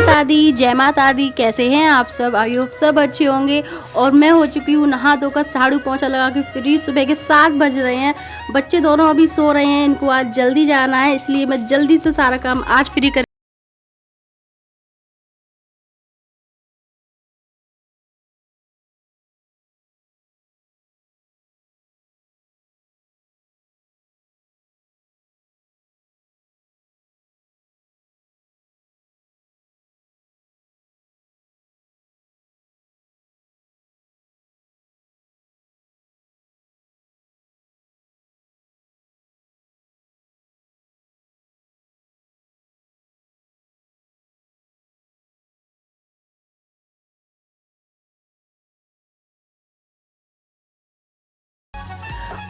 माता दी, जय माता दी। कैसे हैं आप सब? आई होप सब अच्छे होंगे। और मैं हो चुकी हूँ नहा धोकर, झाड़ू पोंछा लगा के फ्री। सुबह के 7 बज रहे हैं। बच्चे दोनों अभी सो रहे हैं, इनको आज जल्दी जाना है, इसलिए मैं जल्दी से सारा काम आज फ्री कर।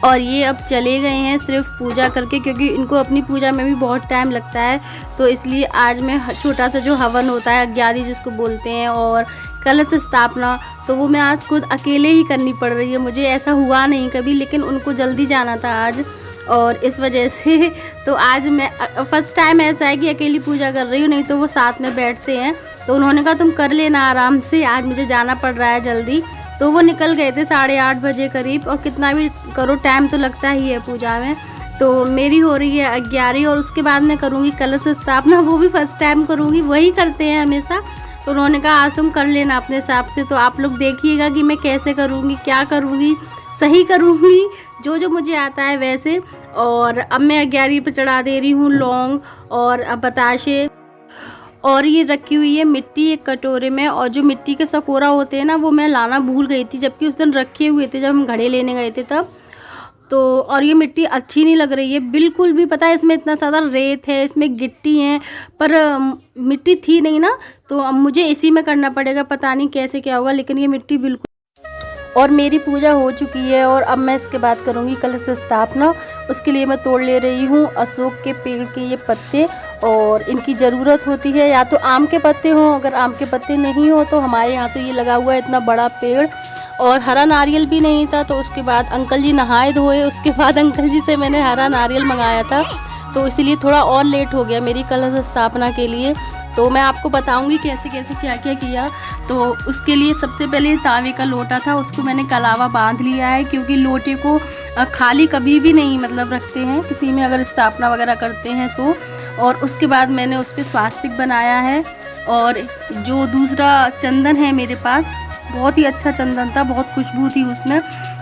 और ये अब चले गए हैं सिर्फ पूजा करके, क्योंकि इनको अपनी पूजा में भी बहुत टाइम लगता है। तो इसलिए आज मैं छोटा सा जो हवन होता है, अग्यारी जिसको बोलते हैं, और कलश स्थापना, तो वो मैं आज खुद अकेले ही करनी पड़ रही है। मुझे ऐसा हुआ नहीं कभी, लेकिन उनको जल्दी जाना था आज, और इस वजह से तो आज मैं फर्स्ट टाइम ऐसा है कि अकेली पूजा कर रही हूँ, नहीं तो वो साथ में बैठते हैं। तो उन्होंने कहा तुम कर लेना आराम से, आज मुझे जाना पड़ रहा है जल्दी। तो वो निकल गए थे 8:30 बजे करीब, और कितना भी करो टाइम तो लगता ही है पूजा में। तो मेरी हो रही है अग्यारी, और उसके बाद मैं करूँगी कलश स्थापना, वो भी फर्स्ट टाइम करूँगी, वही करते हैं हमेशा। तो उन्होंने कहा आज तुम कर लेना अपने हिसाब से। तो आप लोग देखिएगा कि मैं कैसे करूँगी, क्या करूँगी, सही करूँगी, जो जो मुझे आता है वैसे। और अब मैं अग्यारी पर चढ़ा दे रही हूँ लौंग और बताशे, और ये रखी हुई है मिट्टी एक कटोरे में। और जो मिट्टी के सकोरा होते हैं ना, वो मैं लाना भूल गई थी, जबकि उस दिन रखे हुए थे जब हम घड़े लेने गए थे तब। तो और ये मिट्टी अच्छी नहीं लग रही है बिल्कुल भी। पता है इसमें इतना ज़्यादा रेत है, इसमें गिट्टी है, पर मिट्टी थी नहीं ना, तो अब मुझे इसी में करना पड़ेगा। पता नहीं कैसे क्या होगा, लेकिन ये मिट्टी बिल्कुल। और मेरी पूजा हो चुकी है, और अब मैं इसके बाद करूँगी कलश स्थापना। उसके लिए मैं तोड़ ले रही हूँ अशोक के पेड़ के ये पत्ते, और इनकी ज़रूरत होती है। या तो आम के पत्ते हों, अगर आम के पत्ते नहीं हो तो हमारे यहाँ तो ये लगा हुआ है इतना बड़ा पेड़। और हरा नारियल भी नहीं था, तो उसके बाद अंकल जी नहाए धोए, उसके बाद अंकल जी से मैंने हरा नारियल मंगाया था। तो इसीलिए थोड़ा और लेट हो गया मेरी कलश स्थापना के लिए। तो मैं आपको बताऊंगी कैसे कैसे क्या क्या किया। तो उसके लिए सबसे पहले तावे का लोटा था, उसको मैंने कलावा बांध लिया है, क्योंकि लोटे को खाली कभी भी नहीं मतलब रखते हैं किसी में, अगर स्थापना वगैरह करते हैं तो। और उसके बाद मैंने उस पर स्वास्तिक बनाया है। और जो दूसरा चंदन है मेरे पास, बहुत ही अच्छा चंदन था, बहुत खुशबू थी उसमें,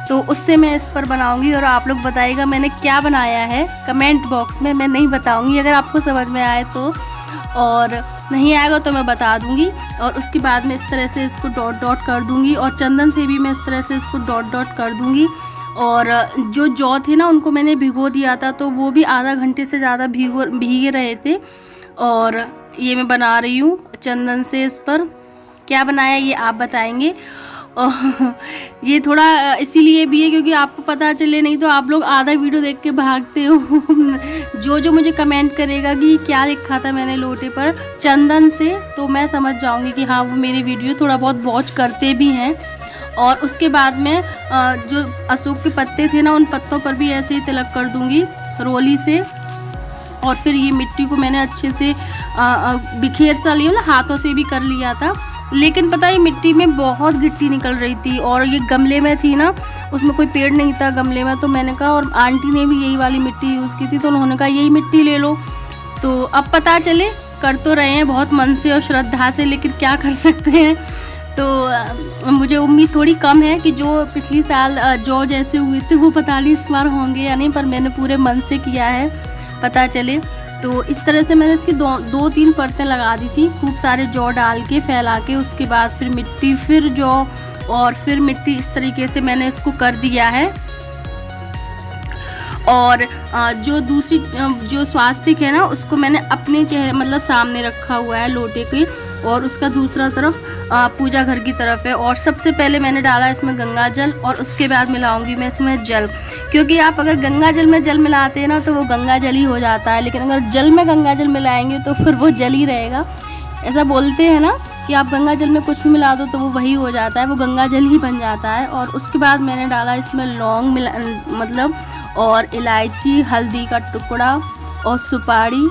तो उससे मैं इस पर बनाऊंगी। और आप लोग बताइएगा मैंने क्या बनाया है कमेंट बॉक्स में, मैं नहीं बताऊंगी अगर आपको समझ में आए तो, और नहीं आएगा तो मैं बता दूंगी। और उसके बाद मैं इस तरह से इसको डॉट डॉट कर दूंगी, और चंदन से भी मैं इस तरह से इसको डॉट डॉट कर दूंगी। और जो जौ थे ना, उनको मैंने भिगो दिया था, तो वो भी आधा घंटे से ज़्यादा भीगे रहे थे। और ये मैं बना रही हूँ चंदन से। इस पर क्या बनाया ये आप बताएंगे। और ये थोड़ा इसीलिए भी है क्योंकि आपको पता चले, नहीं तो आप लोग आधा वीडियो देख के भागते हो। जो जो मुझे कमेंट करेगा कि क्या लिखा था मैंने लोटे पर चंदन से, तो मैं समझ जाऊंगी कि हाँ वो मेरी वीडियो थोड़ा बहुत वॉच करते भी हैं। और उसके बाद में जो अशोक के पत्ते थे ना, उन पत्तों पर भी ऐसे ही तिलक कर दूंगी रोली से। और फिर ये मिट्टी को मैंने अच्छे से बिखेर सा लिया ना, हाथों से भी कर लिया था। लेकिन पता है मिट्टी में बहुत गिट्टी निकल रही थी, और ये गमले में थी ना, उसमें कोई पेड़ नहीं था गमले में। तो मैंने कहा, और आंटी ने भी यही वाली मिट्टी यूज़ की थी, तो उन्होंने कहा यही मिट्टी ले लो। तो अब पता चले, कर तो रहे हैं बहुत मन से और श्रद्धा से, लेकिन क्या कर सकते हैं। तो मुझे उम्मीद थोड़ी कम है कि जो पिछली साल जौ जैसे हुए थे वो पता नहीं इस बार होंगे या नहीं, पर मैंने पूरे मन से किया है, पता चले। तो इस तरह से मैंने इसकी दो तीन परतें लगा दी थी, खूब सारे जौ डाल के फैला के। उसके बाद फिर मिट्टी, फिर जौ, और फिर मिट्टी, इस तरीके से मैंने इसको कर दिया है। और जो दूसरी जो स्वास्तिक है ना, उसको मैंने अपने चेहरे मतलब सामने रखा हुआ है लोटे के, और उसका दूसरा तरफ पूजा घर की तरफ है। और सबसे पहले मैंने डाला इसमें गंगा जल, और उसके बाद मिलाऊंगी मैं इसमें जल, क्योंकि आप अगर गंगा जल में जल मिलाते हैं ना तो वो गंगा जल ही हो जाता है, लेकिन अगर जल में गंगा जल मिलाएंगे तो फिर वो जल ही रहेगा। ऐसा बोलते हैं ना कि आप गंगा जल में कुछ भी मिला दो तो वो वही हो जाता है, वो गंगा जल ही बन जाता है। और उसके बाद मैंने डाला इसमें लौंग मतलब, और इलायची, हल्दी का टुकड़ा, और सुपारी,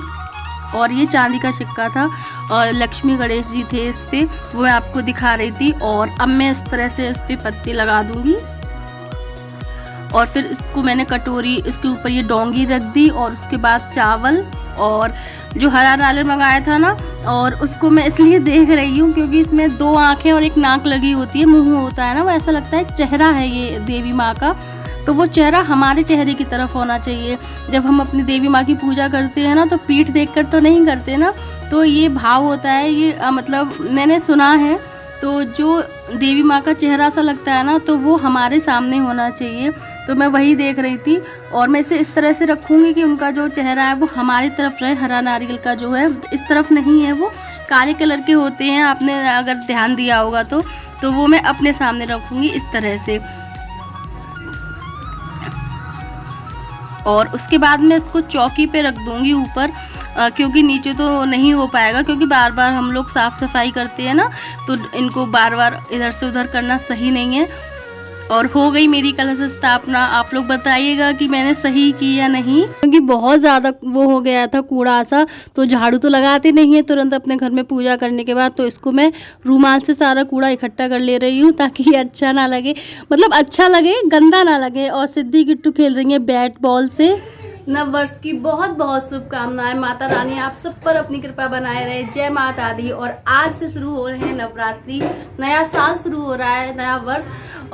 और ये चांदी का सिक्का था। और लक्ष्मी गणेश जी थे इस पे, वो मैं आपको दिखा रही थी। और अब मैं इस तरह से इस पे पत्ते लगा दूंगी और फिर इसको मैंने कटोरी इसके ऊपर ये डोंगी रख दी और उसके बाद चावल और जो हरा नारियल मंगाया था ना, और उसको मैं इसलिए देख रही हूँ क्योंकि इसमें 2 आँखें और एक नाक लगी होती है, मुंह होता है ना, वो ऐसा लगता है चेहरा है ये देवी माँ का। तो वो चेहरा हमारे चेहरे की तरफ होना चाहिए। जब हम अपनी देवी माँ की पूजा करते हैं ना तो पीठ देखकर तो नहीं करते ना, तो ये भाव होता है ये मतलब मैंने सुना है। तो जो देवी माँ का चेहरा सा लगता है ना तो वो हमारे सामने होना चाहिए। तो मैं वही देख रही थी और मैं इसे इस तरह से रखूँगी कि उनका जो चेहरा है वो हमारी तरफ रहे। हरा नारियल का जो है इस तरफ नहीं है, वो काले कलर के होते हैं, आपने अगर ध्यान दिया होगा तो वो मैं अपने सामने रखूँगी इस तरह से। और उसके बाद मैं इसको चौकी पे रख दूँगी ऊपर, क्योंकि नीचे तो नहीं हो पाएगा, क्योंकि बार बार हम लोग साफ़ सफाई करते हैं ना, तो इनको बार बार इधर से उधर करना सही नहीं है। और हो गई मेरी कलश स्थापना। आप लोग बताइएगा कि मैंने सही की या नहीं, क्योंकि बहुत ज़्यादा वो हो गया था कूड़ा सा, तो झाड़ू तो लगाते नहीं है तुरंत अपने घर में पूजा करने के बाद, तो इसको मैं रूमाल से सारा कूड़ा इकट्ठा कर ले रही हूँ ताकि ये अच्छा ना लगे, मतलब अच्छा लगे, गंदा ना लगे। और सिद्धि किट्टू खेल रही है बैट बॉल से। नव वर्ष की बहुत बहुत शुभकामनाएं। माता रानी आप सब पर अपनी कृपा बनाए रहे। जय माता दी। और आज से शुरू हो रहे हैं नवरात्रि, नया साल शुरू हो रहा है, नया वर्ष।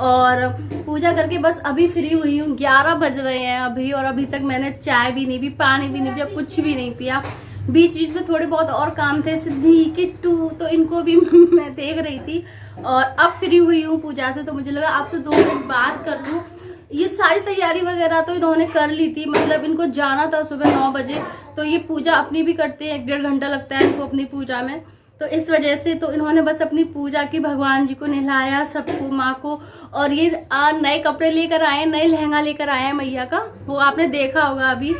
और पूजा करके बस अभी फ्री हुई हूँ, 11 बज रहे हैं अभी, और अभी तक मैंने चाय भी नहीं पी, पानी भी नहीं पिया, कुछ भी नहीं पिया। बीच बीच में थोड़े बहुत और काम थे, सिद्धि किट्टू, तो इनको भी मैं देख रही थी। और अब फ्री हुई हूँ पूजा से, तो मुझे लगा आपसे 2 मिनट बात कर लूँ। ये सारी तैयारी वगैरह तो इन्होंने कर ली थी, मतलब इनको जाना था सुबह 9 बजे, तो ये पूजा अपनी भी करते हैं, 1-1.5 घंटा लगता है इनको अपनी पूजा में। तो इस वजह से तो इन्होंने बस अपनी पूजा की, भगवान जी को नहलाया, सबको, माँ को। और ये नए कपड़े लेकर आए, नए लहंगा लेकर आए हैं मैया का, वो आपने देखा होगा अभी।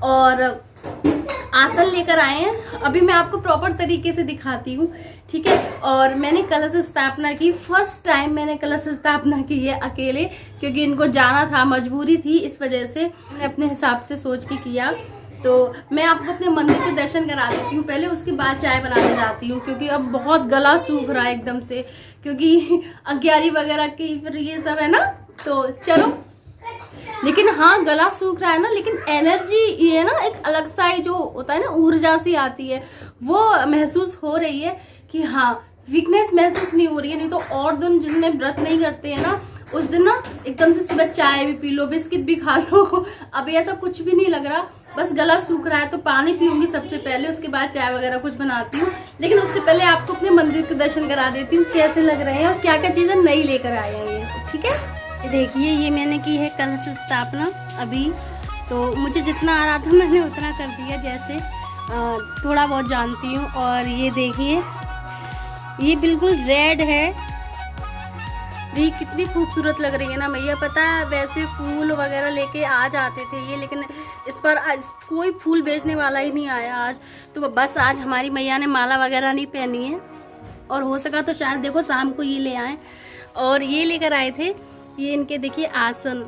और आसन लेकर आए हैं, अभी मैं आपको प्रॉपर तरीके से दिखाती हूँ, ठीक है। और मैंने कलश स्थापना की, फर्स्ट टाइम मैंने कलश स्थापना की है अकेले, क्योंकि इनको जाना था, मजबूरी थी, इस वजह से मैंने अपने हिसाब से सोच के किया। तो मैं आपको अपने मंदिर के दर्शन करा देती हूँ पहले, उसके बाद चाय बनाने जाती हूँ, क्योंकि अब बहुत गला सूख रहा है एकदम से, क्योंकि अग्यारी वगैरह की फिर ये सब है ना, तो चलो। लेकिन हाँ, गला सूख रहा है ना, लेकिन एनर्जी ये है ना, एक अलग सा ही जो होता है ना, ऊर्जा सी आती है, वो महसूस हो रही है कि हाँ, वीकनेस महसूस नहीं हो रही है। नहीं तो और दिन जिनमें व्रत नहीं करते हैं ना, उस दिन ना एकदम से सुबह चाय भी पी लो, बिस्किट भी खा लो, अभी ऐसा कुछ भी नहीं लग रहा, बस गला सूख रहा है। तो पानी पीऊंगी सबसे पहले, उसके बाद चाय वगैरह कुछ बनाती हूँ। लेकिन उससे पहले आपको अपने मंदिर के दर्शन करा देती हूँ, कैसे लग रहे हैं और क्या क्या चीज़ें नई लेकर आए हैं ये, ठीक है। देखिए, ये मैंने की है कलश स्थापना अभी, तो मुझे जितना आ रहा था मैंने उतना कर दिया, जैसे थोड़ा बहुत जानती हूँ। और ये देखिए, ये बिल्कुल रेड है, ये कितनी खूबसूरत लग रही है ना मैया। पता है, वैसे फूल वगैरह लेके आ जाते थे ये, लेकिन इस पर आज कोई फूल बेचने वाला ही नहीं आया आज, तो बस आज हमारी मैया ने माला वगैरह नहीं पहनी है। और हो सका तो शायद देखो शाम को ये ले आए। और ये लेकर आए थे, ये इनके देखिए आसन,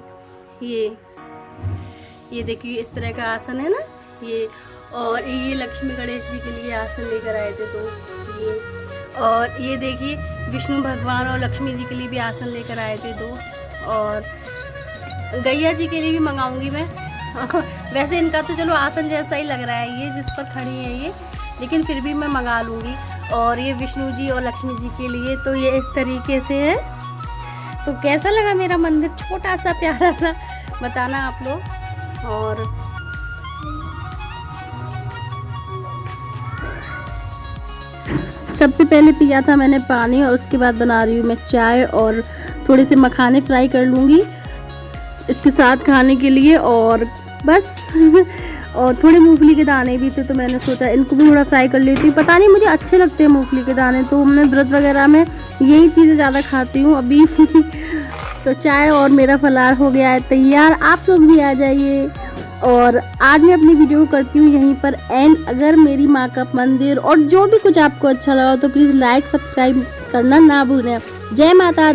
ये देखिए इस तरह का आसन है ना ये। और ये लक्ष्मी गणेश जी के लिए आसन लेकर आए थे, तो ये। और ये देखिए विष्णु भगवान और लक्ष्मी जी के लिए भी आसन लेकर आए थे 2। और गैया जी के लिए भी मंगाऊंगी मैं। वैसे इनका तो चलो आसन जैसा ही लग रहा है ये, जिस पर खड़ी है ये, लेकिन फिर भी मैं मंगा लूँगी। और ये विष्णु जी और लक्ष्मी जी के लिए तो ये इस तरीके से है। तो कैसा लगा मेरा मंदिर, छोटा सा प्यारा सा, बताना आप लोग। और सबसे पहले पिया था मैंने पानी, और उसके बाद बना रही हूँ मैं चाय, और थोड़े से मखाने फ्राई कर लूँगी इसके साथ खाने के लिए, और बस। और थोड़े मूंगफली के दाने भी थे, तो मैंने सोचा इनको भी थोड़ा फ्राई कर लेती हूँ। पता नहीं, मुझे अच्छे लगते हैं मूंगफली के दाने, तो मैं व्रत वगैरह में यही चीज़ें ज़्यादा खाती हूँ अभी। तो चाय और मेरा फलार हो गया है तैयार, आप लोग भी आ जाइए। और आज मैं अपनी वीडियो करती हूँ यहीं पर एंड। अगर मेरी माँ का मंदिर और जो भी कुछ आपको अच्छा लगा तो प्लीज़ लाइक सब्सक्राइब करना ना भूलें। जय माता।